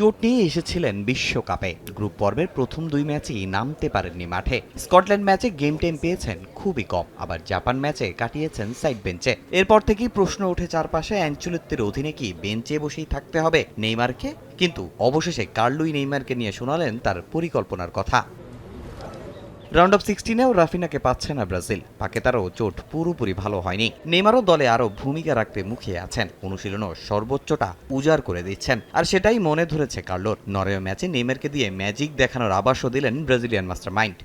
চোট নিয়ে এসেছিলেন বিশ্বকাপে। গ্রুপ পর্বের প্রথম 2 ম্যাচেই নামতে পারেননি মাঠে। স্কটল্যান্ড ম্যাচে গেম টাইম পেয়েছেন খুবই কম, আবার জাপান ম্যাচে কাটিয়েছেন সাইড বেঞ্চে। এরপর থেকেই প্রশ্ন ওঠে চারপাশে, অ্যানচেলত্তির অধীনে কি বেঞ্চে বসেই থাকতে হবে নেইমারকে? কিন্তু অবশেষে কার্লোই নেইমারকে নিয়ে শোনালেন তার পরিকল্পনার কথা। রাউন্ড অফ 16-এও রাফিনাকে পাচ্ছে না ব্রাজিল। পাকেতারও চোট পুরোপুরি ভালো হয়নি। নেইমারও দলে আরও ভূমিকা রাখতে মুখিয়ে আছেন। অনুশীলনও সর্বোচ্চটা উজাড় করে দিচ্ছেন, আর সেটাই মনে ধরেছে কার্লোর। নরওয়ে ম্যাচে নেইমারকে দিয়ে ম্যাজিক দেখানোর আভাসও দিলেন ব্রাজিলিয়ান মাস্টারমাইন্ড।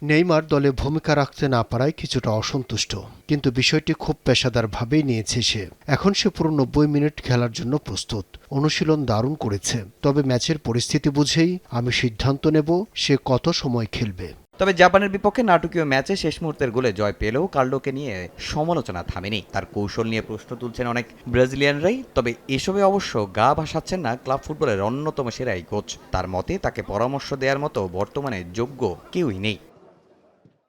নেইমার দলে ভূমিকা রাখতে না পারায় কিছুটা অসন্তুষ্ট, কিন্তু বিষয়টি খুব পেশাদারভাবেই নিয়েছে সে। এখন সে পুরো 90 মিনিট খেলার জন্য প্রস্তুত। অনুশীলন দারুণ করেছে, তবে ম্যাচের পরিস্থিতি বুঝেই আমি সিদ্ধান্ত নেব সে কত সময় খেলবে। তবে জাপানের বিপক্ষে নাটকীয় ম্যাচে শেষ মুহূর্তের গোলে জয় পেলেও কার্লোকে নিয়ে সমালোচনা থামেনি। তার কৌশল নিয়ে প্রশ্ন তুলছেন অনেক ব্রাজিলিয়ানরাই। তবে এসবে অবশ্য গা ভাসাচ্ছেন না ক্লাব ফুটবলের অন্যতম সেরা এই কোচ। তার মতে তাকে পরামর্শ দেওয়ার মতো বর্তমানে যোগ্য কেউই নেই।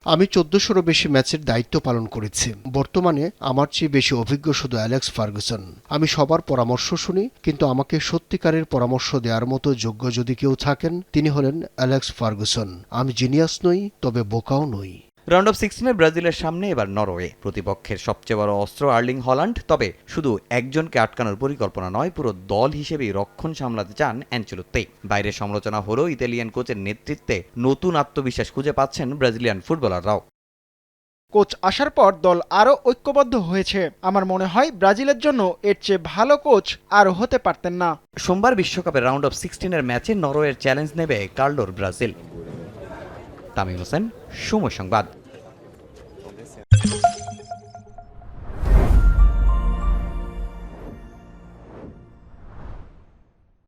আমি 1400-রও বেশি ম্যাচের দায়িত্ব পালন করেছি। বর্তমানে আমার চেয়ে বেশি অভিজ্ঞ শুধু অ্যালেক্স ফার্গুসন। আমি সবার পরামর্শ শুনি, কিন্তু আমাকে সত্যিকারের পরামর্শ দেওয়ার মতো যোগ্য যদি কেউ থাকেন, তিনি হলেন অ্যালেক্স ফার্গুসন। আমি জিনিয়াস নই, তবে বোকাও নই। রাউন্ড অফ 16-এ ব্রাজিলের সামনে এবার নরওয়ে। প্রতিপক্ষের সবচেয়ে বড় অস্ত্র আর্লিং হল্যান্ড। তবে শুধু একজনকে আটকানোর পরিকল্পনা নয়, পুরো দল হিসেবেই রক্ষণ সামলাতে চান অ্যানচেলত্তি। বাইরে সমালোচনা হলেও ইতালিয়ান কোচের নেতৃত্বে নতুন আত্মবিশ্বাস খুঁজে পাচ্ছেন ব্রাজিলিয়ান ফুটবলাররাও। কোচ আসার পর দল আরও ঐক্যবদ্ধ হয়েছে। আমার মনে হয় ব্রাজিলের জন্য এর চেয়ে ভালো কোচ আর হতে পারতেন না। সোমবার বিশ্বকাপের রাউন্ড অফ 16-এর ম্যাচে নরওয়ের চ্যালেঞ্জ নেবে কার্লোর ব্রাজিল। তামিম হোসেন, সময় সংবাদ।